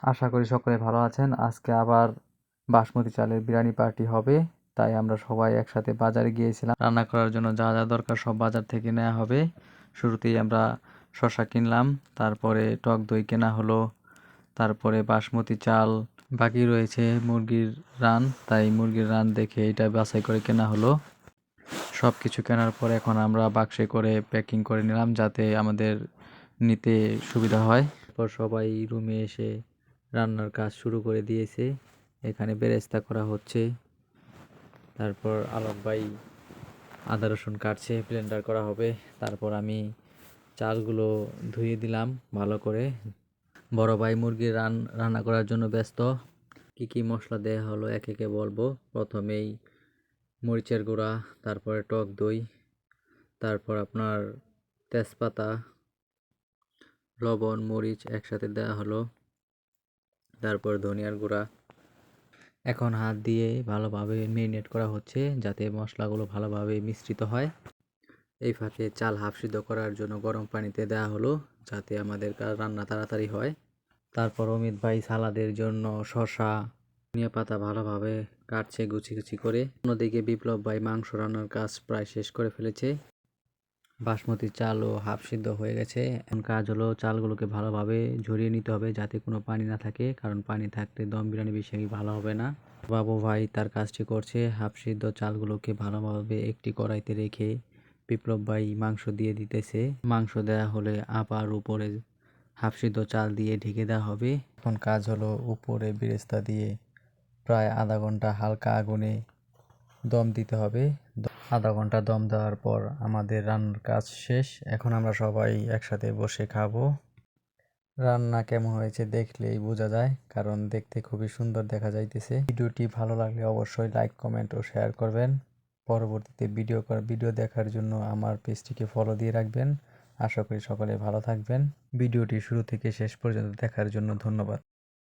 আশা করি সকলে ভালো আছেন। আজকে আবার বাসমতি চালের বিরিয়ানি পার্টি হবে, তাই আমরা সবাই একসাথে বাজারে গিয়েছিলাম। রান্না করার জন্য যা যা দরকার সব বাজার থেকে নেওয়া হবে। শুরুতেই আমরা শসা কিনলাম, তারপরে টক দই কেনা হলো, তারপরে বাসমতি চাল, বাকি রয়েছে মুরগির রান, তাই মুরগির রান দেখে এটা বাছাই করে কেনা হলো। সব কিছু কেনার পর এখন আমরা বাক্সে করে প্যাকিং করে নিলাম যাতে আমাদের নিতে সুবিধা হয়। তারপর সবাই রুমে এসে রান্নার কাজ শুরু করে দিয়েছে। এখানে বেরেস্তা করা হচ্ছে, তারপর আলম ভাই আদা রসুন কাটছে, ব্লেন্ডার করা হবে। তারপর আমি চালগুলো ধুয়ে দিলাম ভালো করে। বড় ভাই মুরগির রান্না করার জন্য ব্যস্ত। কি কি মশলা দেওয়া হলো একে একে বলবো। প্রথমেই মরিচের গুঁড়া, তারপরে টক দই, তারপর আপনার তেজপাতা, লবণ, মরিচ একসাথে দেওয়া হলো, তারপর ধনিয়ার গুঁড়া। এখন হাত দিয়ে ভালোভাবে মেরিনেট করা হচ্ছে যাতে মশলাগুলো ভালোভাবে মিশ্রিত হয়। এই ফাঁকে চাল হাফ সিদ্ধ করার জন্য গরম পানিতে দেওয়া হলো যাতে আমাদের রান্না তাড়াতাড়ি হয়। তারপর অমিত ভাই সালাদের জন্য শসা, ধনিয়া পাতা ভালোভাবে কাটছে কুচি কুচি করে। অন্যদিকে বিপ্লব ভাই মাংস রান্নার কাজ প্রায় শেষ করে ফেলেছে। বাসমতি চালও হাফ সিদ্ধ হয়ে গেছে। এখন কাজ হলো চালগুলোকে ভালোভাবে ঝরিয়ে নিতে হবে যাতে কোনো পানি না থাকে, কারণ পানি থাকলে দম বিরিয়ানি বেশি ভালো হবে না। বাবু ভাই তার কাজটি করছে। হাফ সিদ্ধ চালগুলোকে ভালোভাবে একটি কড়াইতে রেখে বিপ্লব ভাই মাংস দিয়ে দিতেছে। মাংস দেওয়া হলে আবার উপরে হাফ সিদ্ধ চাল দিয়ে ঢেকে দেওয়া হবে। এখন কাজ হলো উপরে বেরেস্তা দিয়ে প্রায় আধা ঘন্টা হালকা আগুনে দম দিতে হবে। আধা ঘন্টা দম দেওয়ার পর আমাদের রান্নার কাজ শেষ। এখন আমরা সবাই একসাথে বসে খাবো। রান্না কেমন হয়েছে দেখলেই বোঝা যায়, কারণ দেখতে খুবই সুন্দর দেখা যাইতেছে। ভিডিওটি ভালো লাগলে অবশ্যই লাইক, কমেন্ট ও শেয়ার করবেন। পরবর্তীতে ভিডিও দেখার জন্য আমার পেজটিকে ফলো দিয়ে রাখবেন। আশা করি সকলে ভালো থাকবেন। ভিডিওটি শুরু থেকে শেষ পর্যন্ত দেখার জন্য ধন্যবাদ।